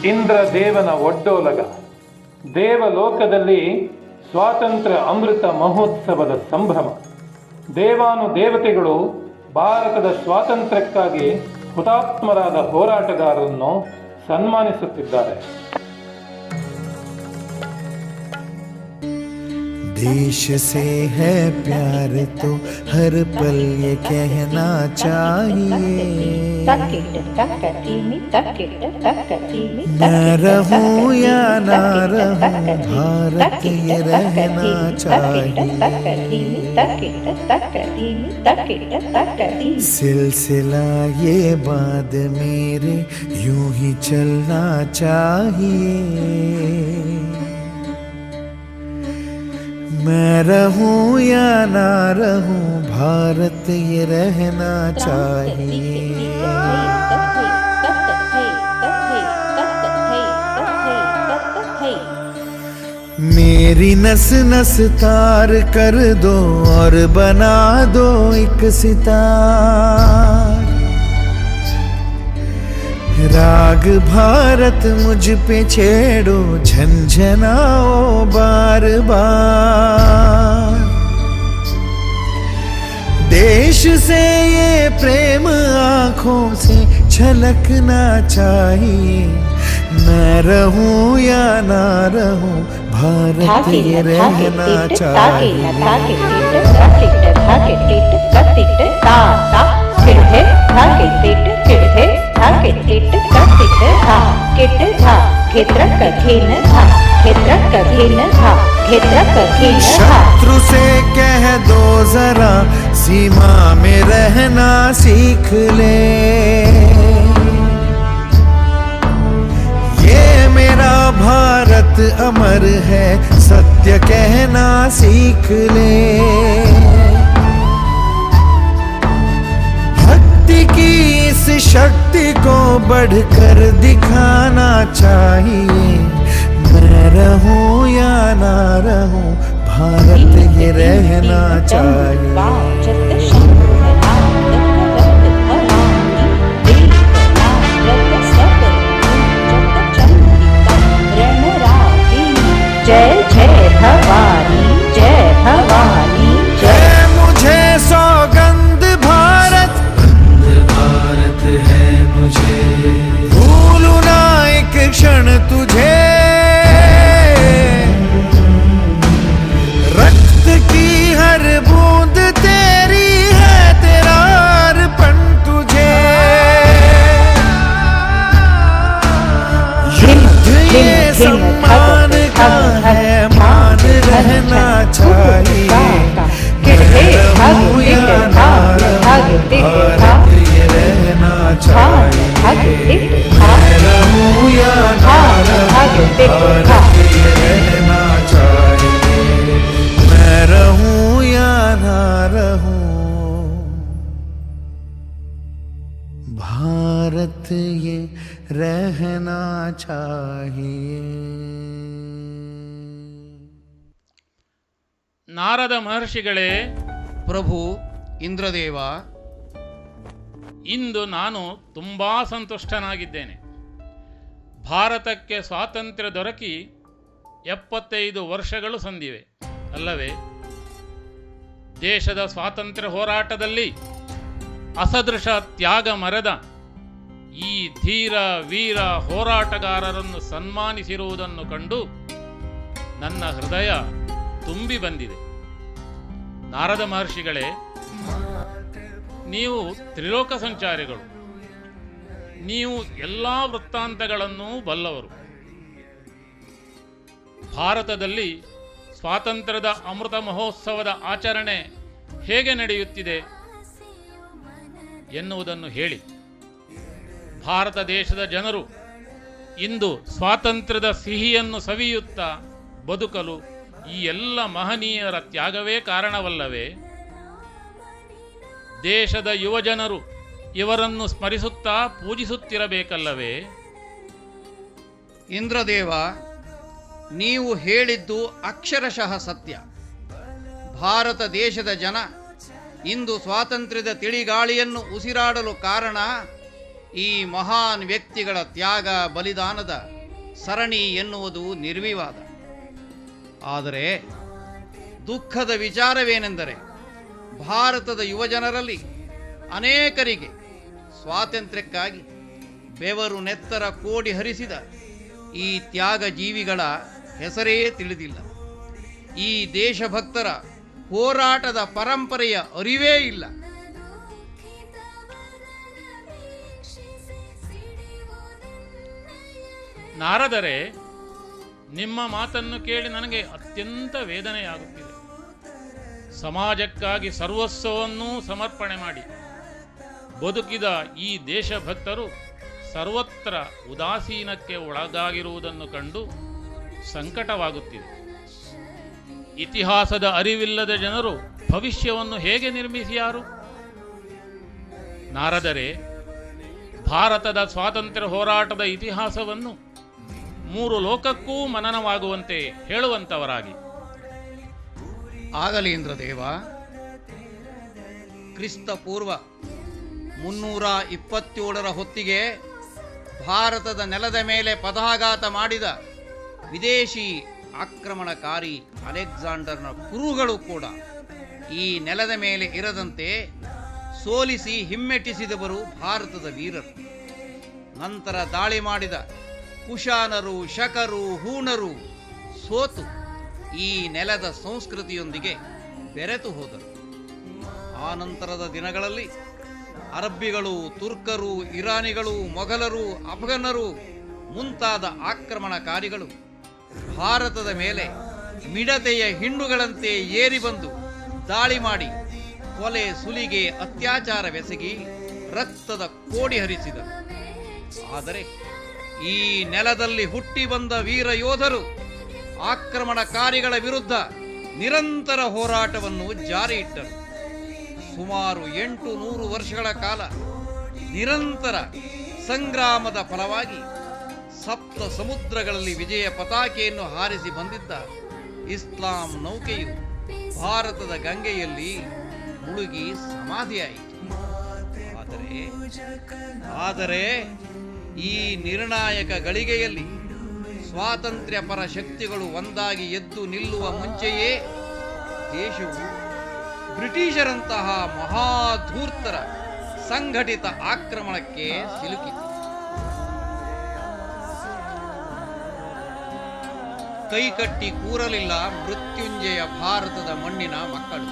ಇಂದ್ರ ದೇವನ ಒಡ್ಡೋಲಗ. ದೇವಲೋಕದಲ್ಲಿ ಸ್ವಾತಂತ್ರ್ಯ ಅಮೃತ ಮಹೋತ್ಸವದ ಸಂಭ್ರಮ. ದೇವಾನುದೇವತೆಗಳು ಭಾರತದ ಸ್ವಾತಂತ್ರ್ಯಕ್ಕಾಗಿ ಹುತಾತ್ಮರಾದ ಹೋರಾಟಗಾರರನ್ನು ಸನ್ಮಾನಿಸುತ್ತಿದ್ದಾರೆ. देश से है प्यार तो हर पल ये कहना चाहिए, मैं रहूं या ना रहूं भारत ये रहना चाहिए। सिलसिला ये बाद मेरे यूं ही चलना चाहिए, मैं रहूं या ना रहूं भारत ये रहना चाहिए। मेरी नस नस तार कर दो और बना दो एक सितार, राग भारत मुझ पे छेड़ो झंझनाओ बार बार। देश से ये प्रेम आँखों से छलकना चाहिए, मैं रहूं या ना रहूं भारत ये रहना चाहिए। शत्रु से कह दो जरा सीमा में रहना सीख ले, ये मेरा भारत अमर है सत्य कहना सीख ले। की इस शक्ति को बढ़कर दिखाना चाहिए, मैं रहूं या ना रहूं भारत ये रहना चाहिए। जय जय भवानी, जय भवानी, जय। मुझे सौगंध भारत है मुझे, भूलूं ना एक क्षण तुझे, रक्त की हर बूंद तेरी है तेरा अर्पण तुझे। युद्ध ये सम्मान का है मान रहना चाहिए, रहूं या ना रहूं भारत ये रहना चाहिए, रहूं या ना रहूं भारत ये रहना चाहिए, मैं रहूं या ना रहूं भारत ये रहना चाहिए। ನಾರದ ಮಹರ್ಷಿಗಳೇ, ಪ್ರಭು ಇಂದ್ರದೇವ, ಇಂದು ನಾನು ತುಂಬಾ ಸಂತುಷ್ಟನಾಗಿದ್ದೇನೆ. ಭಾರತಕ್ಕೆ ಸ್ವಾತಂತ್ರ್ಯ ದೊರಕಿ 75 ವರ್ಷಗಳು ಸಂದಿವೆ ಅಲ್ಲವೇ? ದೇಶದ ಸ್ವಾತಂತ್ರ್ಯ ಹೋರಾಟದಲ್ಲಿ ಅಸದೃಶ ತ್ಯಾಗ ಮರೆದ ಈ ಧೀರ ವೀರ ಹೋರಾಟಗಾರರನ್ನು ಸನ್ಮಾನಿಸಿರುವುದನ್ನು ಕಂಡು ನನ್ನ ಹೃದಯ ತುಂಬಿ ಬಂದಿದೆ. ನಾರದ ಮಹರ್ಷಿಗಳೇ, ನೀವು ತ್ರಿಲೋಕ ಸಂಚಾರಿಗಳು, ನೀವು ಎಲ್ಲ ವೃತ್ತಾಂತಗಳನ್ನೂ ಬಲ್ಲವರು. ಭಾರತದಲ್ಲಿ ಸ್ವಾತಂತ್ರ್ಯದ ಅಮೃತ ಮಹೋತ್ಸವದ ಆಚರಣೆ ಹೇಗೆ ನಡೆಯುತ್ತಿದೆ ಎನ್ನುವುದನ್ನು ಹೇಳಿ. ಭಾರತ ದೇಶದ ಜನರು ಇಂದು ಸ್ವಾತಂತ್ರ್ಯದ ಸಿಹಿಯನ್ನು ಸವಿಯುತ್ತಾ ಬದುಕಲು ಈ ಎಲ್ಲ ಮಹನೀಯರ ತ್ಯಾಗವೇ ಕಾರಣವಲ್ಲವೇ? ದೇಶದ ಯುವಜನರು ಇವರನ್ನು ಸ್ಮರಿಸುತ್ತಾ ಪೂಜಿಸುತ್ತಿರಬೇಕಲ್ಲವೇ? ಇಂದ್ರದೇವ, ನೀವು ಹೇಳಿದ್ದು ಅಕ್ಷರಶಃ ಸತ್ಯ. ಭಾರತ ದೇಶದ ಜನ ಇಂದು ಸ್ವಾತಂತ್ರ್ಯದ ತಿಳಿಗಾಳಿಯನ್ನು ಉಸಿರಾಡಲು ಕಾರಣ ಈ ಮಹಾನ್ ವ್ಯಕ್ತಿಗಳ ತ್ಯಾಗ ಬಲಿದಾನದ ಸರಣಿ ಎನ್ನುವುದು ನಿರ್ವಿವಾದ. ಆದರೆ ದುಃಖದ ವಿಚಾರವೇನೆಂದರೆ ಭಾರತದ ಯುವಜನರಲ್ಲಿ ಅನೇಕರಿಗೆ ಸ್ವಾತಂತ್ರ್ಯಕ್ಕಾಗಿ ಬೆವರು ನೆತ್ತರ ಕೋಡಿ ಹರಿಸಿದ ಈ ತ್ಯಾಗ ಜೀವಿಗಳ ಹೆಸರೇ ತಿಳಿದಿಲ್ಲ. ಈ ದೇಶಭಕ್ತರ ಹೋರಾಟದ ಪರಂಪರೆಯ ಅರಿವೇ ಇಲ್ಲ. ನಾರದರೆ, ನಿಮ್ಮ ಮಾತನ್ನು ಕೇಳಿ ನನಗೆ ಅತ್ಯಂತ ವೇದನೆಯಾಗುತ್ತಿದೆ. ಸಮಾಜಕ್ಕಾಗಿ ಸರ್ವಸ್ವವನ್ನೂ ಸಮರ್ಪಣೆ ಮಾಡಿ ಬದುಕಿದ ಈ ದೇಶಭಕ್ತರು ಸರ್ವತ್ರ ಉದಾಸೀನಕ್ಕೆ ಒಳಗಾಗಿರುವುದನ್ನು ಕಂಡು ಸಂಕಟವಾಗುತ್ತಿದೆ. ಇತಿಹಾಸದ ಅರಿವಿಲ್ಲದ ಜನರು ಭವಿಷ್ಯವನ್ನು ಹೇಗೆ ನಿರ್ಮಿಸಿಯಾರು? ನಾರದರೆ, ಭಾರತದ ಸ್ವಾತಂತ್ರ್ಯ ಹೋರಾಟದ ಇತಿಹಾಸವನ್ನು 3 ಲೋಕಕ್ಕೂ ಮನನವಾಗುವಂತೆ ಹೇಳುವಂತವರಾಗಿ. ಆಗಲಿ ಇಂದ್ರದೇವ. ಕ್ರಿಸ್ತ ಪೂರ್ವ 327 ಹೊತ್ತಿಗೆ ಭಾರತದ ನೆಲದ ಮೇಲೆ ಪದಾಘಾತ ಮಾಡಿದ ವಿದೇಶಿ ಆಕ್ರಮಣಕಾರಿ ಅಲೆಕ್ಸಾಂಡರ್ನ ಕುರುಗಳು ಕೂಡ ಈ ನೆಲದ ಮೇಲೆ ಇರದಂತೆ ಸೋಲಿಸಿ ಹಿಮ್ಮೆಟ್ಟಿಸಿದವರು ಭಾರತದ ವೀರರು. ನಂತರ ದಾಳಿ ಮಾಡಿದ ಕುಶಾನರು, ಶಕರು, ಹೂಣರು ಸೋತು ಈ ನೆಲದ ಸಂಸ್ಕೃತಿಯೊಂದಿಗೆ ಬೆರೆತು ಹೋದರು. ಆ ನಂತರದ ದಿನಗಳಲ್ಲಿ ಅರಬ್ಬಿಗಳು, ತುರ್ಕರು, ಇರಾನಿಗಳು, ಮೊಘಲರು, ಅಫ್ಘನ್ನರು ಮುಂತಾದ ಆಕ್ರಮಣಕಾರಿಗಳು ಭಾರತದ ಮೇಲೆ ಮಿಡತೆಯ ಹಿಂಡುಗಳಂತೆ ಏರಿ ಬಂದು ದಾಳಿ ಮಾಡಿ ಕೊಲೆ, ಸುಲಿಗೆ, ಅತ್ಯಾಚಾರವೆಸಗಿ ರಕ್ತದ ಕೋಡಿ ಹರಿಸಿದರು. ಆದರೆ ಈ ನೆಲದಲ್ಲಿ ಹುಟ್ಟಿ ಬಂದ ವೀರ ಯೋಧರು ಆಕ್ರಮಣಕಾರಿಗಳ ವಿರುದ್ಧ ನಿರಂತರ ಹೋರಾಟವನ್ನು ಜಾರಿ ಇಟ್ಟರು. ಸುಮಾರು 800 ವರ್ಷಗಳ ಕಾಲ ನಿರಂತರ ಸಂಗ್ರಾಮದ ಫಲವಾಗಿ ಸಪ್ತ ಸಮುದ್ರಗಳಲ್ಲಿ ವಿಜಯ ಪತಾಕೆಯನ್ನು ಹಾರಿಸಿ ಬಂದಿದ್ದ ಇಸ್ಲಾಂ ನೌಕೆಯು ಭಾರತದ ಗಂಗೆಯಲ್ಲಿ ಮುಳುಗಿ ಸಮಾಧಿಯಾಯಿತು. ಆದರೆ ಈ ನಿರ್ಣಾಯಕ ಗಳಿಗೆಯಲ್ಲಿ ಸ್ವಾತಂತ್ರ್ಯ ಪರ ಶಕ್ತಿಗಳು ಒಂದಾಗಿ ಎದ್ದು ನಿಲ್ಲುವ ಮುಂಚೆಯೇ ದೇಶವು ಬ್ರಿಟಿಷರಂತಹ ಮಹಾಧೂರ್ತರ ಸಂಘಟಿತ ಆಕ್ರಮಣಕ್ಕೆ ಸಿಲುಕಿತು. ಕೈಕಟ್ಟಿ ಕೂರಲಿಲ್ಲ ಮೃತ್ಯುಂಜಯ ಭಾರತದ ಮಣ್ಣಿನ ಮಕ್ಕಳು.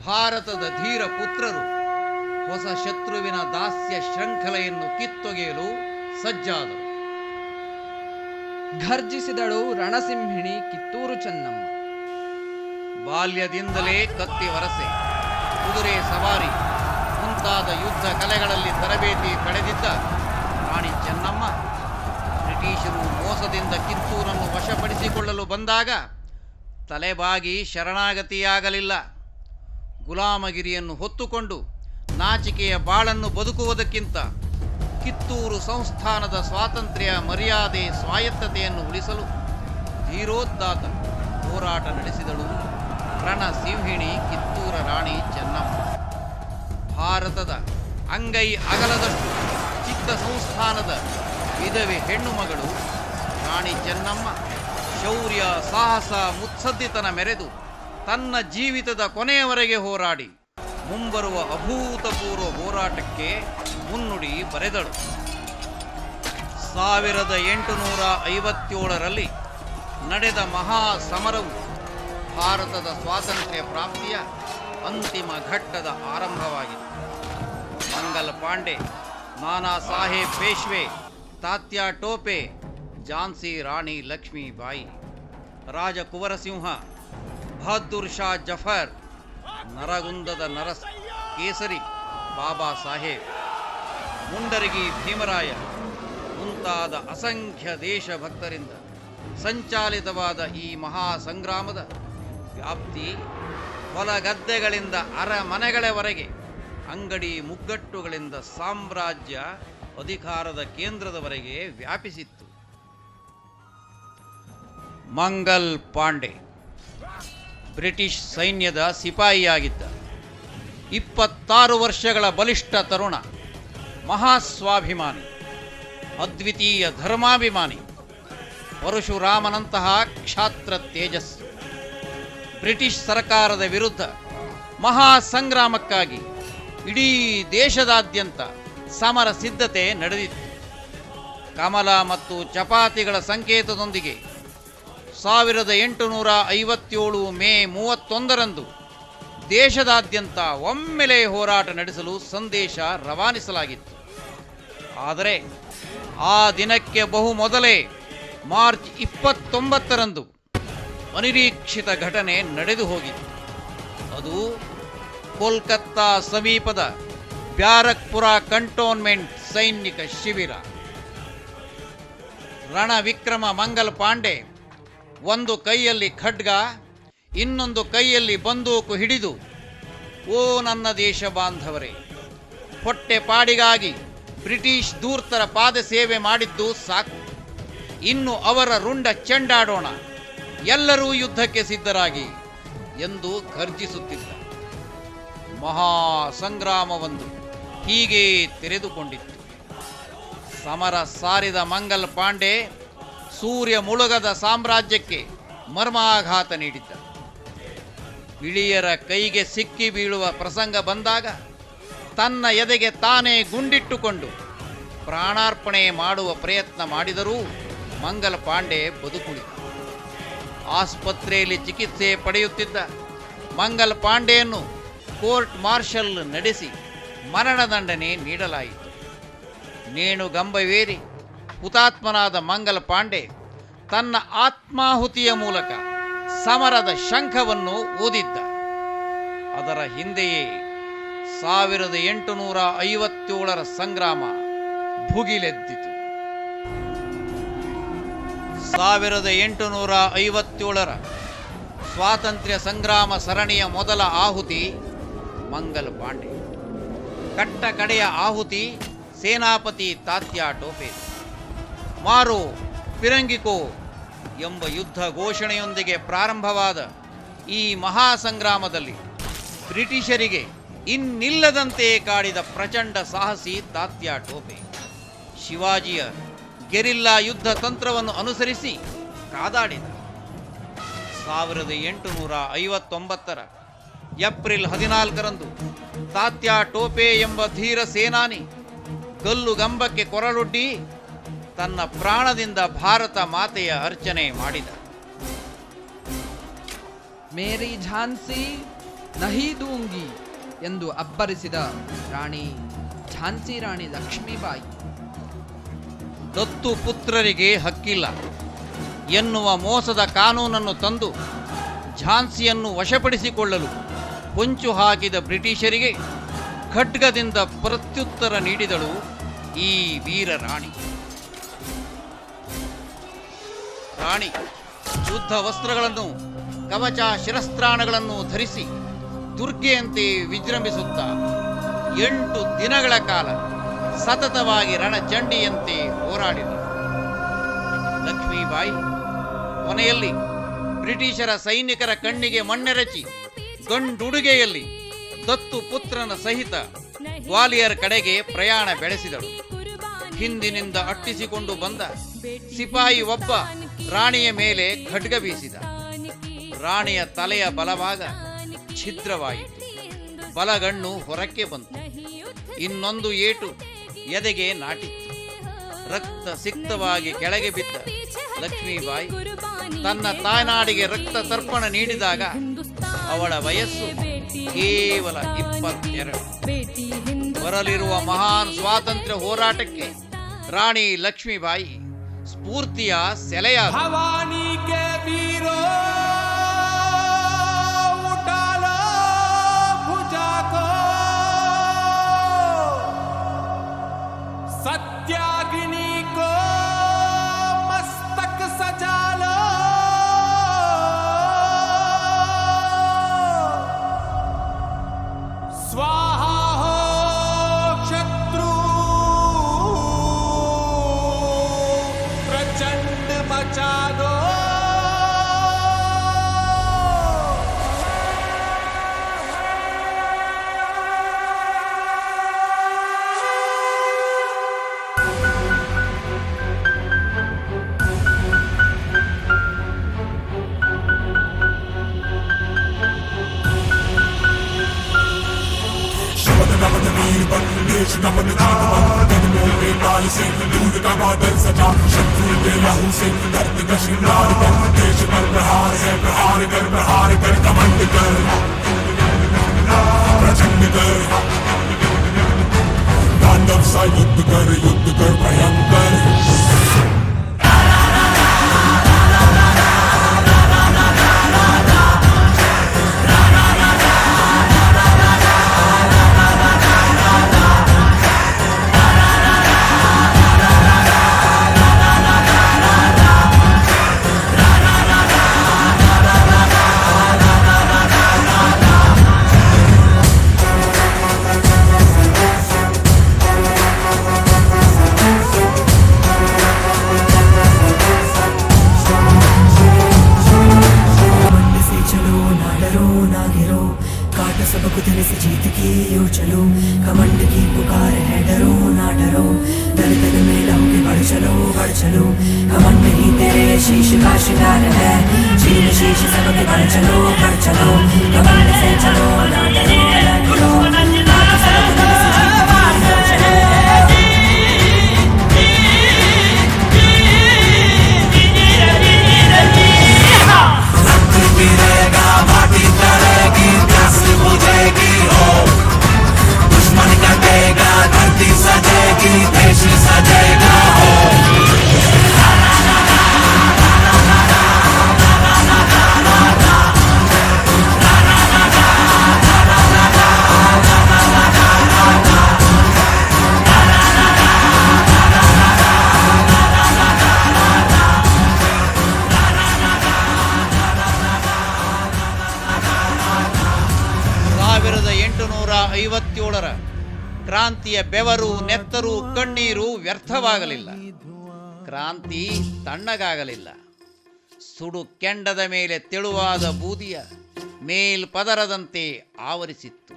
ಭಾರತದ ಧೀರ ಪುತ್ರರು ಹೊಸ ಶತ್ರುವಿನ ದಾಸ್ಯ ಶೃಂಖಲೆಯನ್ನು ಕಿತ್ತೊಗೆಯಲು ಸಜ್ಜಾದರು. ಘರ್ಜಿಸಿದಳು ರಣಸಿಂಹಿಣಿ ಕಿತ್ತೂರು ಚೆನ್ನಮ್ಮ. ಬಾಲ್ಯದಿಂದಲೇ ಕತ್ತಿ ವರಸೆ, ಕುದುರೆ ಸವಾರಿ ಮುಂತಾದ ಯುದ್ಧ ಕಲೆಗಳಲ್ಲಿ ತರಬೇತಿ ಪಡೆದಿದ್ದ ರಾಣಿ ಚೆನ್ನಮ್ಮ ಬ್ರಿಟಿಷರು ಮೋಸದಿಂದ ಕಿತ್ತೂರನ್ನು ವಶಪಡಿಸಿಕೊಳ್ಳಲು ಬಂದಾಗ ತಲೆಬಾಗಿ ಶರಣಾಗತಿಯಾಗಲಿಲ್ಲ. ಗುಲಾಮಗಿರಿಯನ್ನು ಹೊತ್ತುಕೊಂಡು ನಾಚಿಕೆಯ ಬಾಳನ್ನು ಬದುಕುವುದಕ್ಕಿಂತ ಕಿತ್ತೂರು ಸಂಸ್ಥಾನದ ಸ್ವಾತಂತ್ರ್ಯ, ಮರ್ಯಾದೆ, ಸ್ವಾಯತ್ತತೆಯನ್ನು ಉಳಿಸಲು ಧೀರೋದ್ದಾತ ಹೋರಾಟ ನಡೆಸಿದಳು ರಣಸಿಂಹಿಣಿ ಕಿತ್ತೂರ ರಾಣಿ ಚೆನ್ನಮ್ಮ. ಭಾರತದ ಅಂಗೈ ಅಗಲದಷ್ಟು ಚಿಕ್ಕ ಸಂಸ್ಥಾನದ ವಿಧವೆ ಹೆಣ್ಣು ಮಗಳು ರಾಣಿ ಚೆನ್ನಮ್ಮ ಶೌರ್ಯ, ಸಾಹಸ, ಮುತ್ಸದ್ದಿತನ ಮೆರೆದು ತನ್ನ ಜೀವಿತದ ಕೊನೆಯವರೆಗೆ ಹೋರಾಡಿ ಮುಂಬರುವ ಅಭೂತಪೂರ್ವ ಹೋರಾಟಕ್ಕೆ ಮುನ್ನುಡಿ ಬರೆದಳು. 1857ರಲ್ಲಿ ನಡೆದ ಮಹಾ ಸಮರವು ಭಾರತದ ಸ್ವಾತಂತ್ರ್ಯ ಪ್ರಾಪ್ತಿಯ ಅಂತಿಮ ಘಟ್ಟದ ಆರಂಭವಾಗಿದೆ. ಮಂಗಲ್ ಪಾಂಡೆ, ನಾನಾ ಸಾಹೇಬ್ ಪೇಶ್ವೆ, ತಾತ್ಯಾ ಟೋಪೆ, ಝಾನ್ಸಿ ರಾಣಿ ಲಕ್ಷ್ಮೀಬಾಯಿ, ರಾಜ ಕುವರಸಿಂಹ, ಬಹದ್ದೂರ್ ಶಾ ಜಫರ್, ನರಗುಂದದ ನರಸ್ ಕೇಸರಿ ಬಾಬಾ ಸಾಹೇಬ್, ಮುಂಡರಗಿ ಭೀಮರಾಯ ಮುಂತಾದ ಅಸಂಖ್ಯ ದೇಶಭಕ್ತರಿಂದ ಸಂಚಾಲಿತವಾದ ಈ ಮಹಾ ಸಂಗ್ರಾಮದ ವ್ಯಾಪ್ತಿ ಹೊಲಗದ್ದೆಗಳಿಂದ ಅರಮನೆಗಳವರೆಗೆ, ಅಂಗಡಿ ಮುಗ್ಗಟ್ಟುಗಳಿಂದ ಸಾಮ್ರಾಜ್ಯ ಅಧಿಕಾರದ ಕೇಂದ್ರದವರೆಗೆ ವ್ಯಾಪಿಸಿತ್ತು. ಮಂಗಲ್ ಪಾಂಡೆ ಬ್ರಿಟಿಷ್ ಸೈನ್ಯದ ಸಿಪಾಯಿಯಾಗಿದ್ದ 26 ವರ್ಷಗಳ ಬಲಿಷ್ಠ ತರುಣ. ಮಹಾಸ್ವಾಭಿಮಾನಿ, ಅದ್ವಿತೀಯ ಧರ್ಮಾಭಿಮಾನಿ, ಪರಶುರಾಮನಂತಹ ಕ್ಷಾತ್ರ ತೇಜಸ್ಸು. ಬ್ರಿಟಿಷ್ ಸರ್ಕಾರದ ವಿರುದ್ಧ ಮಹಾ ಸಂಗ್ರಾಮಕ್ಕಾಗಿ ಇಡೀ ದೇಶದಾದ್ಯಂತ ಸಮರ ಸಿದ್ಧತೆ ನಡೆದಿತ್ತು. ಕಮಲ ಮತ್ತು ಚಪಾತಿಗಳ ಸಂಕೇತದೊಂದಿಗೆ 1857 ಮೇ 31ರಂದು ದೇಶದಾದ್ಯಂತ ಒಮ್ಮೆಲೆ ಹೋರಾಟ ನಡೆಸಲು ಸಂದೇಶ ರವಾನಿಸಲಾಗಿತ್ತು. ಆದರೆ ಆ ದಿನಕ್ಕೆ ಬಹು ಮೊದಲೇ ಮಾರ್ಚ್ 29ರಂದು ಅನಿರೀಕ್ಷಿತ ಘಟನೆ ನಡೆದು ಹೋಗಿತ್ತು. ಅದು ಕೋಲ್ಕತ್ತಾ ಸಮೀಪದ ಬ್ಯಾರಕ್ಪುರ ಕಂಟೋನ್ಮೆಂಟ್ ಸೈನಿಕ ಶಿಬಿರ. ರಣವಿಕ್ರಮ ಮಂಗಲ್ ಪಾಂಡೆ ಒಂದು ಕೈಯಲ್ಲಿ ಖಡ್ಗ, ಇನ್ನೊಂದು ಕೈಯಲ್ಲಿ ಬಂದೂಕು ಹಿಡಿದು, ಓ ನನ್ನ ದೇಶ ಬಾಂಧವರೇ, ಹೊಟ್ಟೆಪಾಡಿಗಾಗಿ ಬ್ರಿಟಿಷ್ ಧೂರ್ತರ ಪಾದ ಸೇವೆ ಮಾಡಿದ್ದು ಸಾಕು, ಇನ್ನು ಅವರ ರುಂಡ ಚೆಂಡಾಡೋಣ, ಎಲ್ಲರೂ ಯುದ್ಧಕ್ಕೆ ಸಿದ್ಧರಾಗಿ ಎಂದು ಗರ್ಜಿಸುತ್ತಿದ್ದ. ಮಹಾ ಸಂಗ್ರಾಮವೊಂದು ಹೀಗೆ ತೆರೆದುಕೊಂಡಿತ್ತು. ಸಮರ ಸಾರಿದ ಮಂಗಲ್ ಪಾಂಡೆ ಸೂರ್ಯ ಮುಳುಗದ ಸಾಮ್ರಾಜ್ಯಕ್ಕೆ ಮರ್ಮಾಘಾತ ನೀಡಿದ್ದ. ಬಿಳಿಯರ ಕೈಗೆ ಸಿಕ್ಕಿ ಬೀಳುವ ಪ್ರಸಂಗ ಬಂದಾಗ ತನ್ನ ಎದೆಗೆ ತಾನೇ ಗುಂಡಿಟ್ಟುಕೊಂಡು ಪ್ರಾಣಾರ್ಪಣೆ ಮಾಡುವ ಪ್ರಯತ್ನ ಮಾಡಿದರೂ ಮಂಗಲ್ ಪಾಂಡೆ ಬದುಕುಳಿದ. ಆಸ್ಪತ್ರೆಯಲ್ಲಿ ಚಿಕಿತ್ಸೆ ಪಡೆಯುತ್ತಿದ್ದ ಮಂಗಲ್ ಪಾಂಡೆಯನ್ನು ಕೋರ್ಟ್ ಮಾರ್ಷಲ್ ನಡೆಸಿ ಮರಣದಂಡನೆ ನೀಡಲಾಯಿತು. ನೇಣುಗಂಬವೇರಿ ಹುತಾತ್ಮನಾದ ಮಂಗಲ್ ಪಾಂಡೆ ತನ್ನ ಆತ್ಮಾಹುತಿಯ ಮೂಲಕ ಸಮರದ ಶಂಖವನ್ನು ಊದಿದ್ದ. ಅದರ ಹಿಂದೆಯೇ 1857ರ ಸಂಗ್ರಾಮ ಭುಗಿಲೆದ್ದಿತು. 1857ರ ಸ್ವಾತಂತ್ರ್ಯ ಸಂಗ್ರಾಮ ಸರಣಿಯ ಮೊದಲ ಆಹುತಿ ಮಂಗಲ್ ಪಾಂಡೆ. ಕಟ್ಟ ಕಡೆಯ ಆಹುತಿ ಸೇನಾಪತಿ ತಾತ್ಯಾ ಟೋಪೆ. ಮಾರೋ ಪಿರಂಗಿಕೋ ಎಂಬ ಯುದ್ಧ ಘೋಷಣೆಯೊಂದಿಗೆ ಪ್ರಾರಂಭವಾದ ಈ ಮಹಾಸಂಗ್ರಾಮದಲ್ಲಿ ಬ್ರಿಟಿಷರಿಗೆ ಇನ್ನಿಲ್ಲದಂತೆ ಕಾಡಿದ ಪ್ರಚಂಡ ಸಾಹಸಿ ತಾತ್ಯಾ ಟೋಪೆ. ಶಿವಾಜಿಯ ಗೆರಿಲ್ಲಾ ಯುದ್ಧ ತಂತ್ರವನ್ನು ಅನುಸರಿಸಿ ಕಾದಾಡಿದ. 1859ರ ಏಪ್ರಿಲ್ 14ರಂದು ತಾತ್ಯಾ ಟೋಪೆ ಎಂಬ ಧೀರ ಸೇನಾನಿ ಗಲ್ಲುಗಂಬಕ್ಕೆ ಕೊರಳೊಡ್ಡಿ ತನ್ನ ಪ್ರಾಣದಿಂದ ಭಾರತ ಮಾತೆಯ ಅರ್ಚನೆ ಮಾಡಿದ. ಮೇರಿ ಝಾನ್ಸಿ ನಹಿ ದೂಂಗಿ ಎಂದು ಅಬ್ಬರಿಸಿದ ರಾಣಿ ಝಾನ್ಸಿ ರಾಣಿ ಲಕ್ಷ್ಮೀಬಾಯಿ. ದತ್ತು ಪುತ್ರರಿಗೆ ಹಕ್ಕಿಲ್ಲ ಎನ್ನುವ ಮೋಸದ ಕಾನೂನನ್ನು ತಂದು ಝಾನ್ಸಿಯನ್ನು ವಶಪಡಿಸಿಕೊಳ್ಳಲು ಹೊಂಚು ಹಾಕಿದ ಬ್ರಿಟಿಷರಿಗೆ ಖಡ್ಗದಿಂದ ಪ್ರತ್ಯುತ್ತರ ನೀಡಿದಳು ಈ ವೀರ ರಾಣಿ. ರಾಣಿ ಯುದ್ಧ ವಸ್ತ್ರಗಳನ್ನು, ಕವಚ ಶಿರಸ್ತ್ರಾಣಗಳನ್ನು ಧರಿಸಿ ದುರ್ಗೆಯಂತೆ ವಿಜೃಂಭಿಸುತ್ತಾ 8 ದಿನಗಳ ಕಾಲ ಸತತವಾಗಿ ರಣಚಂಡಿಯಂತೆ ಹೋರಾಡಿದರು. ಲಕ್ಷ್ಮೀಬಾಯಿ ಕೊನೆಯಲ್ಲಿ ಬ್ರಿಟಿಷರ ಸೈನಿಕರ ಕಣ್ಣಿಗೆ ಮಣ್ಣೆರಚಿ ಗಂಡುಡುಗೆಯಲ್ಲಿ ದತ್ತು ಪುತ್ರನ ಸಹಿತ ಗ್ವಾಲಿಯರ್ ಕಡೆಗೆ ಪ್ರಯಾಣ ಬೆಳೆಸಿದಳು. ಹಿಂದಿನಿಂದ ಅಟ್ಟಿಸಿಕೊಂಡು ಬಂದ ಸಿಪಾಯಿ ಒಬ್ಬ ರಾಣಿಯ ಮೇಲೆ ಖಡ್ಗ ಬೀಸಿದ. ರಾಣಿಯ ತಲೆಯ ಬಲಭಾಗ ಛಿದ್ರವಾಯಿತು, ಬಲಗಣ್ಣು ಹೊರಕ್ಕೆ ಬಂತು. ಇನ್ನೊಂದು ಏಟು ಎದೆಗೆ ನಾಟಿತ್ತು. ರಕ್ತ ಸಿಕ್ತವಾಗಿ ಕೆಳಗೆ ಬಿದ್ದ ಲಕ್ಷ್ಮೀಬಾಯಿ ತನ್ನ ತಾಯ್ನಾಡಿಗೆ ರಕ್ತ ತರ್ಪಣ ನೀಡಿದಾಗ ಅವಳ ವಯಸ್ಸು ಕೇವಲ 22. ಬರಲಿರುವ ಮಹಾನ್ ಸ್ವಾತಂತ್ರ್ಯ ಹೋರಾಟಕ್ಕೆ ರಾಣಿ ಲಕ್ಷ್ಮೀಬಾಯಿ ಸ್ಫೂರ್ತಿಯ ಸೆಲೆಯಾದ. सत्याग्नि को मस्तक सजा लो, स्वाहा हो शत्रु प्रचंड मचा दो. ಕ್ರಾಂತಿಯ ಬೆವರು, ನೆತ್ತರು, ಕಣ್ಣೀರು ವ್ಯರ್ಥವಾಗಲಿಲ್ಲ. ಕ್ರಾಂತಿ ತಣ್ಣಗಾಗಲಿಲ್ಲ. ಸುಡು ಕೆಂಡದ ಮೇಲೆ ತೆಳುವಾದ ಬೂದಿಯ ಮೇಲ್ಪದರದಂತೆ ಆವರಿಸಿತ್ತು.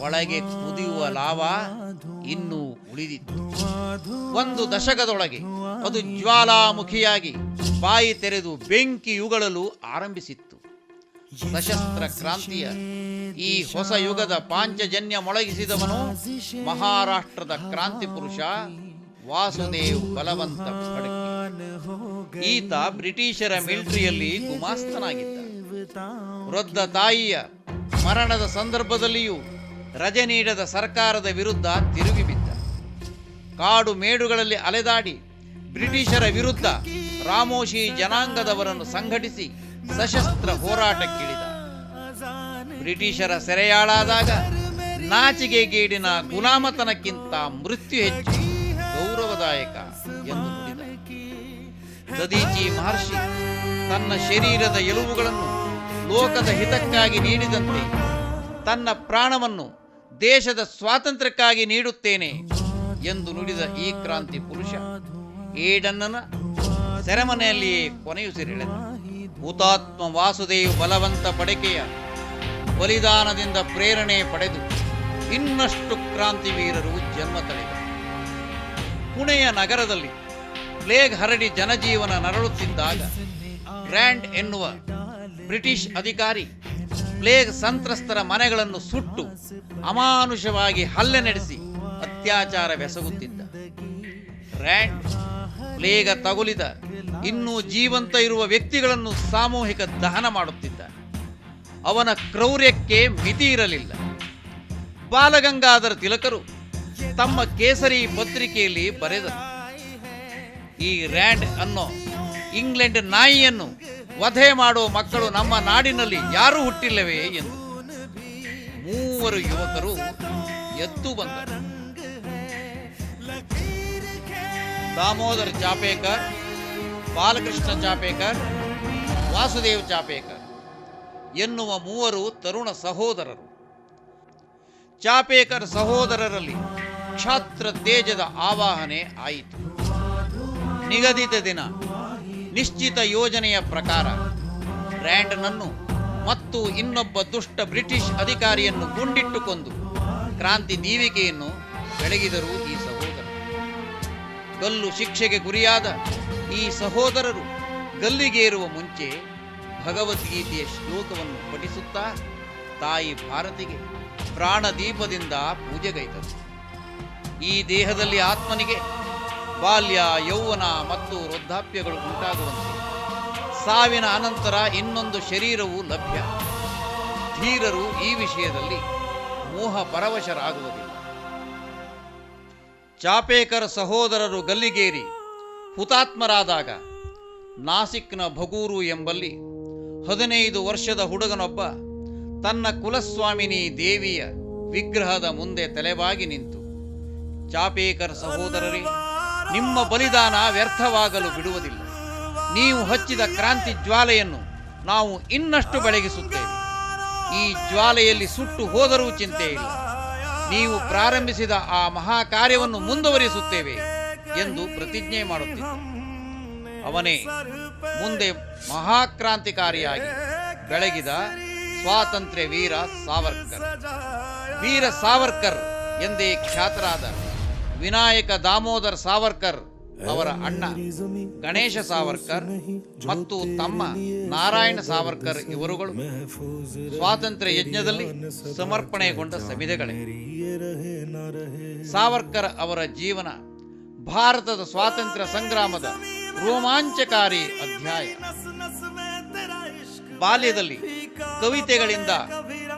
ಒಳಗೆ ಕುದಿಯುವ ಲಾವ ಇನ್ನೂ ಉಳಿದಿತ್ತು. ಒಂದು ದಶಕದೊಳಗೆ ಅದು ಜ್ವಾಲಾಮುಖಿಯಾಗಿ ಬಾಯಿ ತೆರೆದು ಬೆಂಕಿ ಉಗಳಲು ಆರಂಭಿಸಿತ್ತು. ಸಶಸ್ತ್ರ ಕ್ರಾಂತಿಯ ಈ ಹೊಸ ಯುಗದ ಪಾಂಚಜನ್ಯ ಮೊಳಗಿಸಿದವನು ಮಹಾರಾಷ್ಟ್ರದ ಕ್ರಾಂತಿ ಪುರುಷ ವಾಸುದೇವ್ ಬಲವಂತ ಫಡ್ಕೆ. ಈತ ಬ್ರಿಟಿಷರ ಮಿಲಿಟರಿಯಲ್ಲಿ ಗುಮಾಸ್ತನಾಗಿದ್ದ. ವೃದ್ಧ ತಾಯಿಯ ಮರಣದ ಸಂದರ್ಭದಲ್ಲಿಯೂ ರಜೆ ನೀಡದ ಸರ್ಕಾರದ ವಿರುದ್ಧ ತಿರುಗಿಬಿದ್ದ. ಕಾಡು ಮೇಡುಗಳಲ್ಲಿ ಅಲೆದಾಡಿ ಬ್ರಿಟಿಷರ ವಿರುದ್ಧ ರಾಮೋಶಿ ಜನಾಂಗದವರನ್ನು ಸಂಘಟಿಸಿ ಸಶಸ್ತ್ರ ಹೋರಾಟಕ್ಕಿಳಿದ. ಬ್ರಿಟಿಷರ ಸೆರೆಯಾಳಾದಾಗ ನಾಚಿಕೆಗೇಡಿನ ಗುಲಾಮತನಕ್ಕಿಂತ ಮೃತ್ಯು ಹೆಚ್ಚು ಗೌರವದಾಯಕ ಎಂದು ನುಡಿದ. ದದೀಚಿ ಮಹರ್ಷಿ ತನ್ನ ಶರೀರದ ಎಲುಬುಗಳನ್ನು ಲೋಕದ ಹಿತಕ್ಕಾಗಿ ನೀಡಿದಂತೆ ತನ್ನ ಪ್ರಾಣವನ್ನು ದೇಶದ ಸ್ವಾತಂತ್ರ್ಯಕ್ಕಾಗಿ ನೀಡುತ್ತೇನೆ ಎಂದು ನುಡಿದ ಈ ಕ್ರಾಂತಿ ಪುರುಷ ಏಡನ್ನನ ಸೆರೆಮನೆಯಲ್ಲಿಯೇ ಕೊನೆಯುಸಿರೆಳೆದ. ಹುತಾತ್ಮ ವಾಸುದೇವ್ ಬಲವಂತ ಫಡ್ಕೆಯ ಬಲಿದಾನದಿಂದ ಪ್ರೇರಣೆ ಪಡೆದು ಇನ್ನಷ್ಟು ಕ್ರಾಂತಿವೀರರು ಜನ್ಮ ತಳೆದರು. ಪುಣೆಯ ನಗರದಲ್ಲಿ ಪ್ಲೇಗ್ ಹರಡಿ ಜನಜೀವನ ನರಳುತ್ತಿದ್ದಾಗ ಗ್ರ್ಯಾಂಡ್ ಎನ್ನುವ ಬ್ರಿಟಿಷ್ ಅಧಿಕಾರಿ ಪ್ಲೇಗ್ ಸಂತ್ರಸ್ತರ ಮನೆಗಳನ್ನು ಸುಟ್ಟು ಅಮಾನುಷವಾಗಿ ಹಲ್ಲೆ ನಡೆಸಿ ಅತ್ಯಾಚಾರವೆಸಗುತ್ತಿದ್ದ. ಗ್ರ್ಯಾಂಡ್ ಪ್ಲೇಗ ತಗುಲಿದ ಇನ್ನೂ ಜೀವಂತ ಇರುವ ವ್ಯಕ್ತಿಗಳನ್ನು ಸಾಮೂಹಿಕ ದಹನ ಮಾಡುತ್ತಿದ್ದ. ಅವನ ಕ್ರೌರ್ಯಕ್ಕೆ ಮಿತಿ ಇರಲಿಲ್ಲ. ಬಾಲಗಂಗಾಧರ ತಿಲಕರು ತಮ್ಮ ಕೇಸರಿ ಪತ್ರಿಕೆಯಲ್ಲಿ ಬರೆದರು, ಈ ರ್ಯಾಂಡ್ ಅನ್ನೋ ಇಂಗ್ಲೆಂಡ್ ನಾಯಿಯನ್ನು ವಧೆ ಮಾಡುವ ಮಕ್ಕಳು ನಮ್ಮ ನಾಡಿನಲ್ಲಿ ಯಾರೂ ಹುಟ್ಟಿಲ್ಲವೇ ಎಂದು. ಮೂವರು ಯುವಕರು ಎದ್ದು ಬಂದರು. ದಾಮೋದರ್ ಚಾಪೇಕರ್, ಬಾಲಕೃಷ್ಣ ಚಾಪೇಕರ್, ವಾಸುದೇವ್ ಚಾಪೇಕರ್ ಎನ್ನುವ ಮೂವರು ತರುಣ ಸಹೋದರರು. ಚಾಪೇಕರ್ ಸಹೋದರರಲ್ಲಿ ಕ್ಷಾತ್ರ ತೇಜದ ಆವಾಹನೆ ಆಯಿತು. ನಿಗದಿತ ದಿನ ನಿಶ್ಚಿತ ಯೋಜನೆಯ ಪ್ರಕಾರ ರ್ಯಾಂಡ್ನನ್ನು ಮತ್ತು ಇನ್ನೊಬ್ಬ ದುಷ್ಟ ಬ್ರಿಟಿಷ್ ಅಧಿಕಾರಿಯನ್ನು ಗುಂಡಿಟ್ಟು ಕೊಂದು ಕ್ರಾಂತಿ ದೀವಿಕೆಯನ್ನು ಬೆಳಗಿದರು ಈ ಸಹೋದರರು. ಗಲ್ಲು ಶಿಕ್ಷೆಗೆ ಗುರಿಯಾದ ಈ ಸಹೋದರರು ಗಲ್ಲಿಗೇರುವ ಮುಂಚೆ ಭಗವದ್ಗೀತೆಯ ಶ್ಲೋಕವನ್ನು ಪಠಿಸುತ್ತಾ ತಾಯಿ ಭಾರತಿಗೆ ಪ್ರಾಣದೀಪದಿಂದ ಪೂಜೆಗೈದರು. ಈ ದೇಹದಲ್ಲಿ ಆತ್ಮನಿಗೆ ಬಾಲ್ಯ, ಯೌವನ ಮತ್ತು ವೃದ್ಧಾಪ್ಯಗಳು ಉಂಟಾಗುವಂತೆ ಸಾವಿನ ಅನಂತರ ಇನ್ನೊಂದು ಶರೀರವು ಲಭ್ಯ. ಧೀರರು ಈ ವಿಷಯದಲ್ಲಿ ಮೋಹ ಪರವಶರಾಗುವುದಿಲ್ಲ. ಚಾಪೇಕರ್ ಸಹೋದರರು ಗಲ್ಲಿಗೇರಿ ಹುತಾತ್ಮರಾದಾಗ ನಾಸಿಕ್ನ ಭಗೂರು ಎಂಬಲ್ಲಿ 15 ವರ್ಷದ ಹುಡುಗನೊಬ್ಬ ತನ್ನ ಕುಲಸ್ವಾಮಿನಿ ದೇವಿಯ ವಿಗ್ರಹದ ಮುಂದೆ ತಲೆಬಾಗಿ ನಿಂತು, ಚಾಪೇಕರ್ ಸಹೋದರರೇ, ನಿಮ್ಮ ಬಲಿದಾನ ವ್ಯರ್ಥವಾಗಲು ಬಿಡುವುದಿಲ್ಲ. ನೀವು ಹಚ್ಚಿದ ಕ್ರಾಂತಿ ಜ್ವಾಲೆಯನ್ನು ನಾವು ಇನ್ನಷ್ಟು ಬೆಳಗಿಸುತ್ತೇವೆ. ಈ ಜ್ವಾಲೆಯಲ್ಲಿ ಸುಟ್ಟು ಹೋದರೂ ಚಿಂತೆ ಇಲ್ಲ. ನೀವು ಪ್ರಾರಂಭಿಸಿದ ಆ ಮಹಾ ಕಾರ್ಯವನ್ನು ಮುಂದುವರಿಸುತ್ತೇವೆ ಎಂದು ಪ್ರತಿಜ್ಞೆ ಮಾಡುತ್ತಿದ್ದ. ಅವನೇ ಮುಂದೆ ಮಹಾಕ್ರಾಂತಿಕಾರಿಯಾಗಿ ಬೆಳಗಿದ ಸ್ವಾತಂತ್ರ್ಯ ವೀರ ಸಾವರ್ಕರ್. ವೀರ ಸಾವರ್ಕರ್ ಎಂದೇ ಖ್ಯಾತರಾದ ವಿನಾಯಕ ದಾಮೋದರ್ ಸಾವರ್ಕರ್ ಅವರ ಅಣ್ಣ ಗಣೇಶ ಸಾವರ್ಕರ್ ಮತ್ತು ತಮ್ಮ ನಾರಾಯಣ ಸಾವರ್ಕರ್ ಇವರುಗಳು ಸ್ವಾತಂತ್ರ್ಯ ಯಜ್ಞದಲ್ಲಿ ಸಮರ್ಪಣೆಗೊಂಡ ಸಮಿತಿಗಳೇ. ಸಾವರ್ಕರ್ ಅವರ ಜೀವನ ಭಾರತದ ಸ್ವಾತಂತ್ರ್ಯ ಸಂಗ್ರಾಮದ ರೋಮಾಂಚಕಾರಿ ಅಧ್ಯಾಯ. ಬಾಲ್ಯದಲ್ಲಿ ಕವಿತೆಗಳಿಂದ,